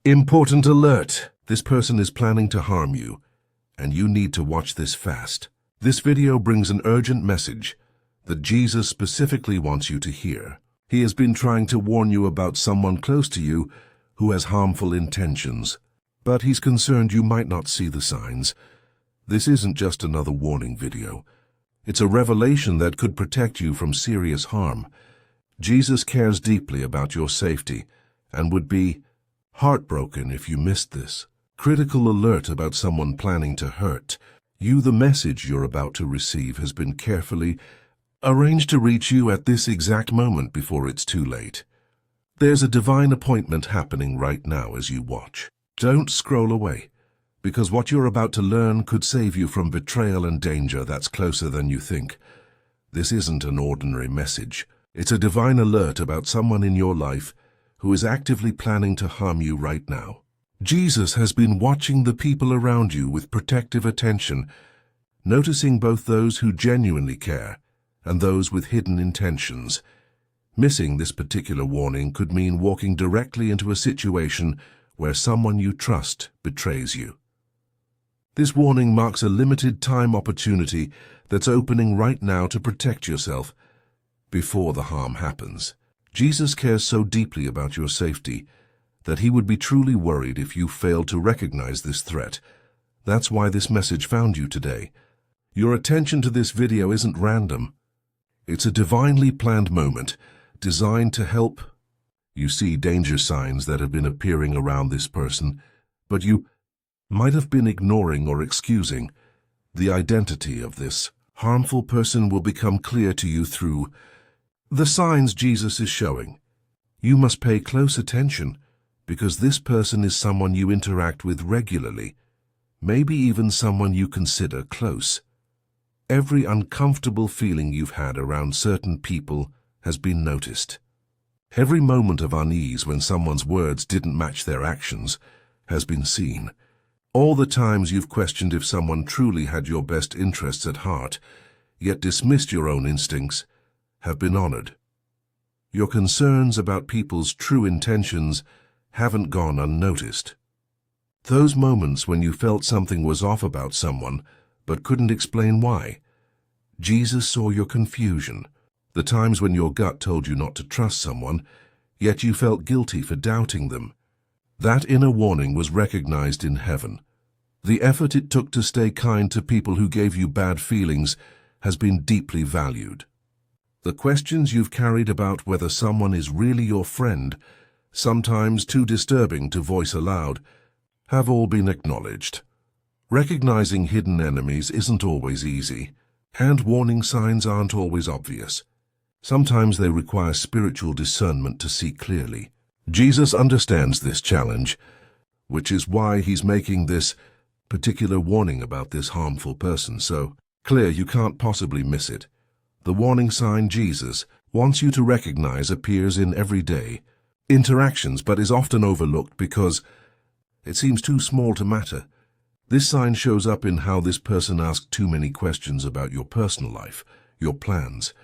Important alert! This person is planning to harm you, and you need to watch this fast. This video brings an urgent message that Jesus specifically wants you to hear. He has been trying to warn you about someone close to you who has harmful intentions, but he's concerned you might not see the signs. This isn't just another warning video. It's a revelation that could protect you from serious harm. Jesus cares deeply about your safety and would be heartbroken if you missed this. Critical alert about someone planning to hurt you. The message you're about to receive has been carefully arranged to reach you at this exact moment before it's too late. There's a divine appointment happening right now as you watch. Don't scroll away, because what you're about to learn could save you from betrayal and danger that's closer than you think. This isn't an ordinary message. It's a divine alert about someone in your life who is actively planning to harm you right now. Jesus has been watching the people around you with protective attention, noticing both those who genuinely care and those with hidden intentions. Missing this particular warning could mean walking directly into a situation where someone you trust betrays you. This warning marks a limited time opportunity that's opening right now to protect yourself before the harm happens. Jesus cares so deeply about your safety that he would be truly worried if you failed to recognize this threat. That's why this message found you today. Your attention to this video isn't random. It's a divinely planned moment designed to help you see danger signs that have been appearing around this person, but you might have been ignoring or excusing. The identity of this harmful person will become clear to you through the signs Jesus is showing. You must pay close attention, because this person is someone you interact with regularly, maybe even someone you consider close. Every uncomfortable feeling you've had around certain people has been noticed. Every moment of unease when someone's words didn't match their actions has been seen. All the times you've questioned if someone truly had your best interests at heart, yet dismissed your own instincts, have been honored. Your concerns about people's true intentions haven't gone unnoticed. Those moments when you felt something was off about someone but couldn't explain why. Jesus saw your confusion. The times when your gut told you not to trust someone, yet you felt guilty for doubting them. That inner warning was recognized in heaven. The effort it took to stay kind to people who gave you bad feelings has been deeply valued. The questions you've carried about whether someone is really your friend, sometimes too disturbing to voice aloud, have all been acknowledged. Recognizing hidden enemies isn't always easy, and warning signs aren't always obvious. Sometimes they require spiritual discernment to see clearly. Jesus understands this challenge, which is why he's making this particular warning about this harmful person so clear you can't possibly miss it. The warning sign Jesus wants you to recognize appears in everyday interactions but is often overlooked because it seems too small to matter. This sign shows up in how this person asks too many questions about your personal life, your plans,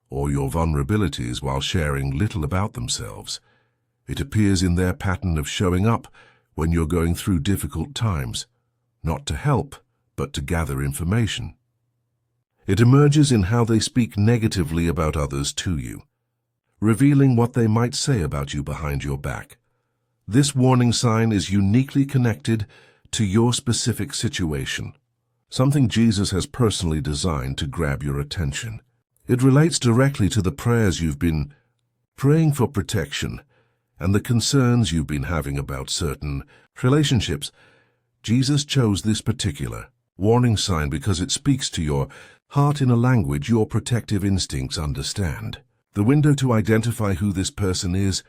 or your vulnerabilities while sharing little about themselves. It appears in their pattern of showing up when you're going through difficult times, not to help, but to gather information. It emerges in how they speak negatively about others to you, revealing what they might say about you behind your back. This warning sign is uniquely connected to your specific situation, something Jesus has personally designed to grab your attention. It relates directly to the prayers you've been praying for protection and the concerns you've been having about certain relationships. Jesus chose this particular warning sign because it speaks to your heart in a language your protective instincts understand. The window to identify who this person is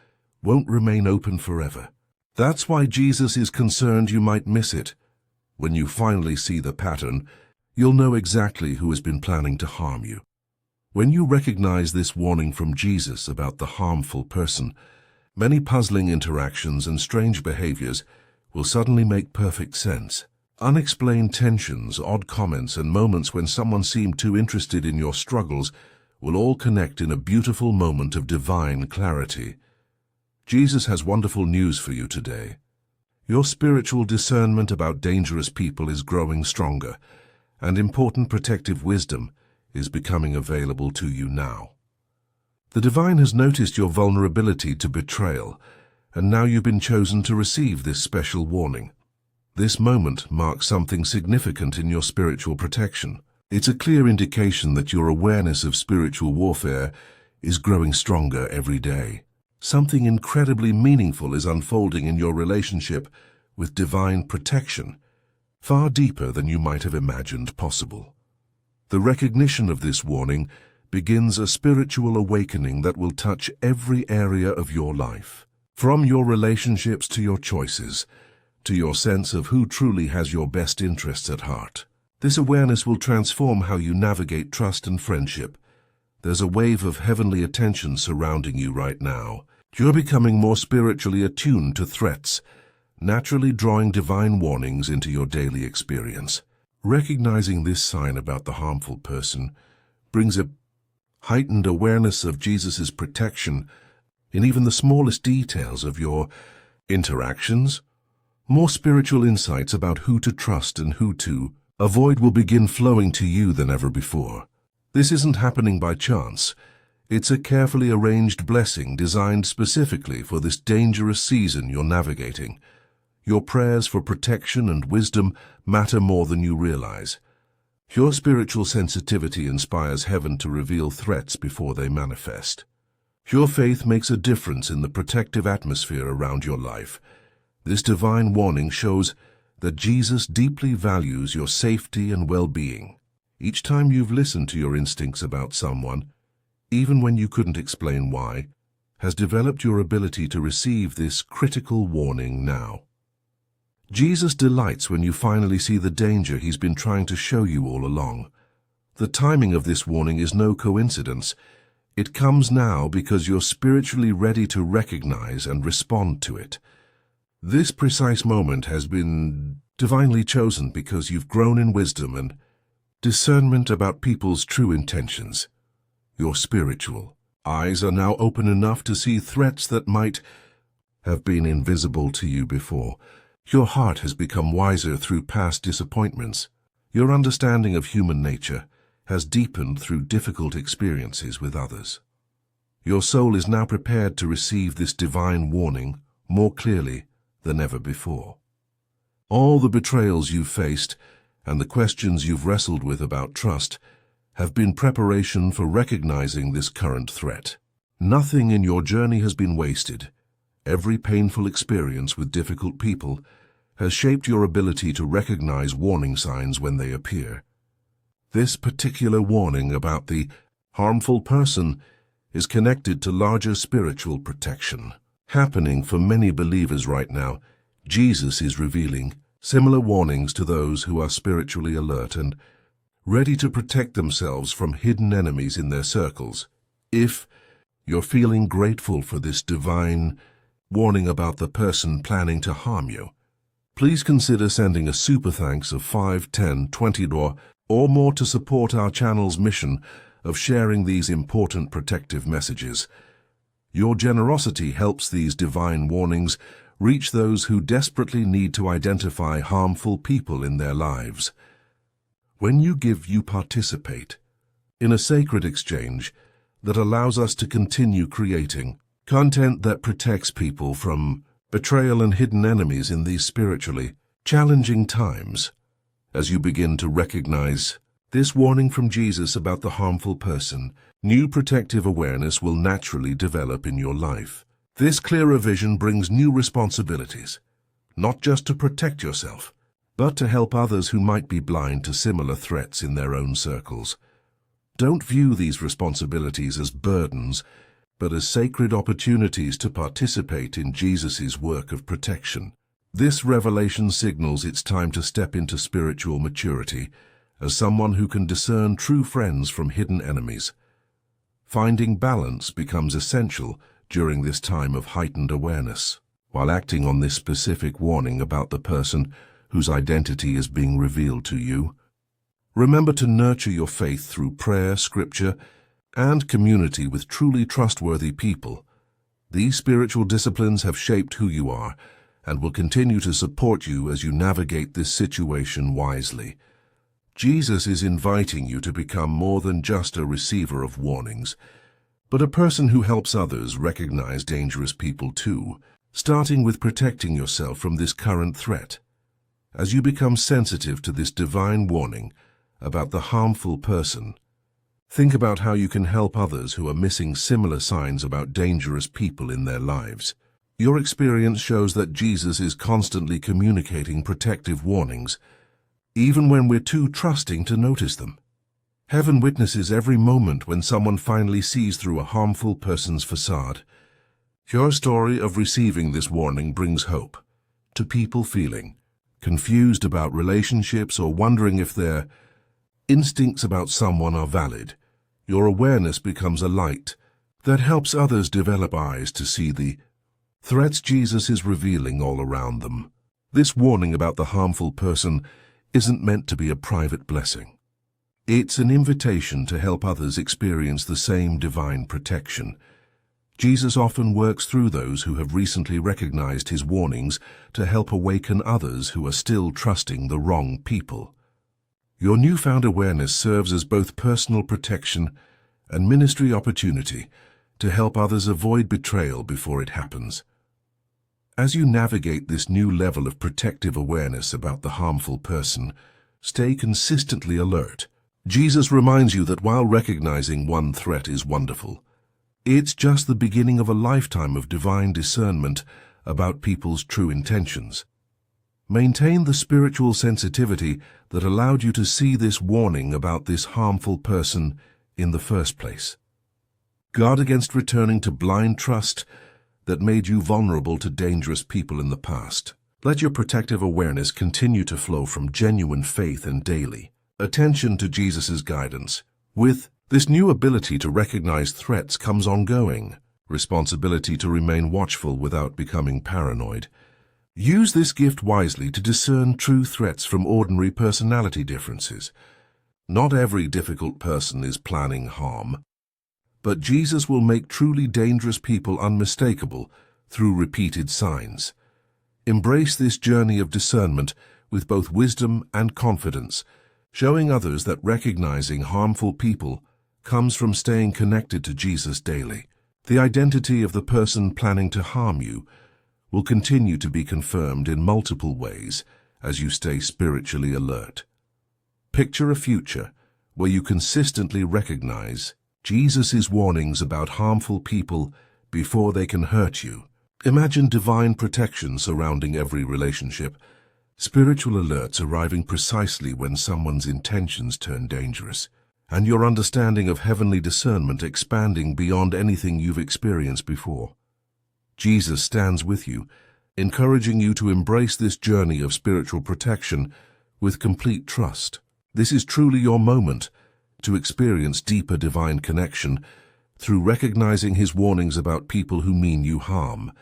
won't remain open forever. That's why Jesus is concerned you might miss it. When you finally see the pattern, you'll know exactly who has been planning to harm you. When you recognize this warning from Jesus about the harmful person, many puzzling interactions and strange behaviors will suddenly make perfect sense. Unexplained tensions, odd comments, and moments when someone seemed too interested in your struggles will all connect in a beautiful moment of divine clarity. Jesus has wonderful news for you today. Your spiritual discernment about dangerous people is growing stronger, and important protective wisdom is becoming available to you now. The divine has noticed your vulnerability to betrayal, and now you've been chosen to receive this special warning. This moment marks something significant in your spiritual protection. It's a clear indication that your awareness of spiritual warfare is growing stronger every day. Something incredibly meaningful is unfolding in your relationship with divine protection, far deeper than you might have imagined possible. The recognition of this warning begins a spiritual awakening that will touch every area of your life. From your relationships to your choices, to your sense of who truly has your best interests at heart. This awareness will transform how you navigate trust and friendship. There's a wave of heavenly attention surrounding you right now. You're becoming more spiritually attuned to threats, naturally drawing divine warnings into your daily experience. Recognizing this sign about the harmful person brings a heightened awareness of Jesus' protection in even the smallest details of your interactions. More spiritual insights about who to trust and who to avoid will begin flowing to you than ever before. This isn't happening by chance. It's a carefully arranged blessing designed specifically for this dangerous season you're navigating. Your prayers for protection and wisdom matter more than you realize. Your spiritual sensitivity inspires heaven to reveal threats before they manifest. Your faith makes a difference in the protective atmosphere around your life. This divine warning shows that Jesus deeply values your safety and well-being. Each time you've listened to your instincts about someone, even when you couldn't explain why, has developed your ability to receive this critical warning now. Jesus delights when you finally see the danger he's been trying to show you all along. The timing of this warning is no coincidence. It comes now because you're spiritually ready to recognize and respond to it. This precise moment has been divinely chosen because you've grown in wisdom and discernment about people's true intentions. Your spiritual eyes are now open enough to see threats that might have been invisible to you before. Your heart has become wiser through past disappointments. Your understanding of human nature has deepened through difficult experiences with others. Your soul is now prepared to receive this divine warning more clearly than ever before. All the betrayals you've faced and the questions you've wrestled with about trust have been preparation for recognizing this current threat. Nothing in your journey has been wasted. Every painful experience with difficult people has shaped your ability to recognize warning signs when they appear. This particular warning about the harmful person is connected to larger spiritual protection. Happening for many believers right now, Jesus is revealing similar warnings to those who are spiritually alert and ready to protect themselves from hidden enemies in their circles. If you're feeling grateful for this divine warning about the person planning to harm you, please consider sending a super thanks of $5, $10, $20 or more to support our channel's mission of sharing these important protective messages. Your generosity helps these divine warnings reach those who desperately need to identify harmful people in their lives. When you give, you participate in a sacred exchange that allows us to continue creating content that protects people from betrayal and hidden enemies in these spiritually challenging times. As you begin to recognize this warning from Jesus about the harmful person, new protective awareness will naturally develop in your life. This clearer vision brings new responsibilities, not just to protect yourself, but to help others who might be blind to similar threats in their own circles. Don't view these responsibilities as burdens, but as sacred opportunities to participate in Jesus' work of protection. This revelation signals it's time to step into spiritual maturity as someone who can discern true friends from hidden enemies. Finding balance becomes essential during this time of heightened awareness. While acting on this specific warning about the person whose identity is being revealed to you, remember to nurture your faith through prayer, scripture, and community with truly trustworthy people. These spiritual disciplines have shaped who you are, and will continue to support you as you navigate this situation wisely. Jesus is inviting you to become more than just a receiver of warnings, but a person who helps others recognize dangerous people too, starting with protecting yourself from this current threat. As you become sensitive to this divine warning about the harmful person, think about how you can help others who are missing similar signs about dangerous people in their lives. Your experience shows that Jesus is constantly communicating protective warnings, even when we're too trusting to notice them. Heaven witnesses every moment when someone finally sees through a harmful person's facade. Your story of receiving this warning brings hope to people feeling confused about relationships or wondering if their instincts about someone are valid. Your awareness becomes a light that helps others develop eyes to see the threats Jesus is revealing all around them. This warning about the harmful person isn't meant to be a private blessing. It's an invitation to help others experience the same divine protection. Jesus often works through those who have recently recognized his warnings to help awaken others who are still trusting the wrong people. Your newfound awareness serves as both personal protection and ministry opportunity to help others avoid betrayal before it happens. As you navigate this new level of protective awareness about the harmful person, stay consistently alert. Jesus reminds you that while recognizing one threat is wonderful, it's just the beginning of a lifetime of divine discernment about people's true intentions. Maintain the spiritual sensitivity that allowed you to see this warning about this harmful person in the first place. Guard against returning to blind trust that made you vulnerable to dangerous people in the past. Let your protective awareness continue to flow from genuine faith and daily attention to Jesus' guidance. With this new ability to recognize threats comes ongoing responsibility to remain watchful without becoming paranoid. Use this gift wisely to discern true threats from ordinary personality differences. Not every difficult person is planning harm, but Jesus will make truly dangerous people unmistakable through repeated signs. Embrace this journey of discernment with both wisdom and confidence, showing others that recognizing harmful people comes from staying connected to Jesus daily. The identity of the person planning to harm you will continue to be confirmed in multiple ways as you stay spiritually alert. Picture a future where you consistently recognize Jesus' warnings about harmful people before they can hurt you. Imagine divine protection surrounding every relationship, spiritual alerts arriving precisely when someone's intentions turn dangerous, and your understanding of heavenly discernment expanding beyond anything you've experienced before. Jesus stands with you, encouraging you to embrace this journey of spiritual protection with complete trust. This is truly your moment to experience deeper divine connection through recognizing his warnings about people who mean you harm.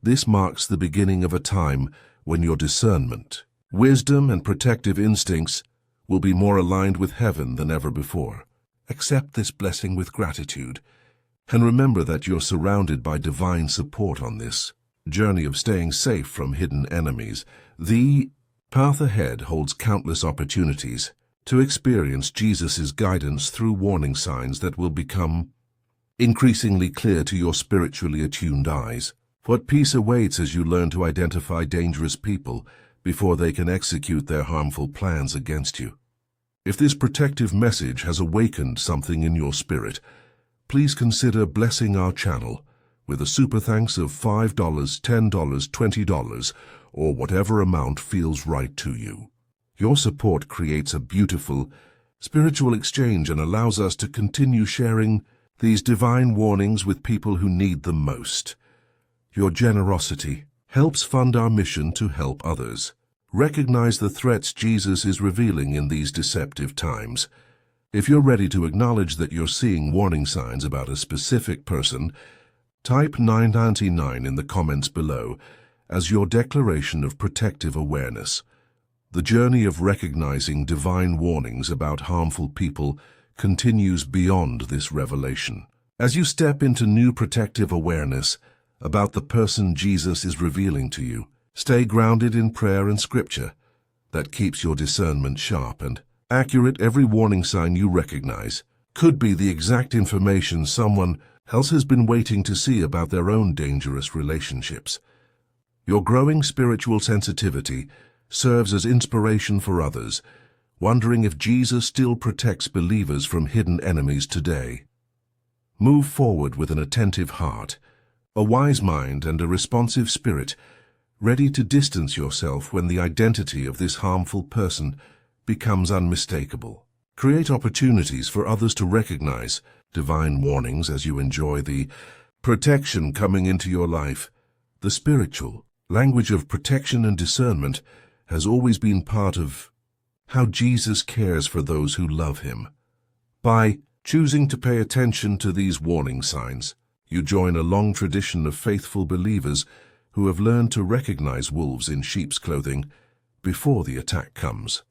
This marks the beginning of a time when your discernment, wisdom, and protective instincts will be more aligned with heaven than ever before. Accept this blessing with gratitude, and remember that you're surrounded by divine support on this journey of staying safe from hidden enemies. The path ahead holds countless opportunities to experience Jesus' guidance through warning signs that will become increasingly clear to your spiritually attuned eyes. What peace awaits as you learn to identify dangerous people before they can execute their harmful plans against you. If this protective message has awakened something in your spirit, please consider blessing our channel with a super thanks of $5, $10, $20, or whatever amount feels right to you. Your support creates a beautiful spiritual exchange and allows us to continue sharing these divine warnings with people who need them most. Your generosity helps fund our mission to help others recognize the threats Jesus is revealing in these deceptive times. If you're ready to acknowledge that you're seeing warning signs about a specific person, type $9.99 in the comments below as your declaration of protective awareness. The journey of recognizing divine warnings about harmful people continues beyond this revelation. As you step into new protective awareness about the person Jesus is revealing to you, Stay grounded in prayer and scripture. That keeps your discernment sharp and accurate. Every warning sign you recognize could be the exact information someone else has been waiting to see about their own dangerous relationships. Your growing spiritual sensitivity serves as inspiration for others, wondering if Jesus still protects believers from hidden enemies today. Move forward with an attentive heart, a wise mind, and a responsive spirit, ready to distance yourself when the identity of this harmful person becomes unmistakable. Create opportunities for others to recognize divine warnings as you enjoy the protection coming into your life. The spiritual language of protection and discernment has always been part of how Jesus cares for those who love him. By choosing to pay attention to these warning signs, you join a long tradition of faithful believers who have learned to recognize wolves in sheep's clothing before the attack comes.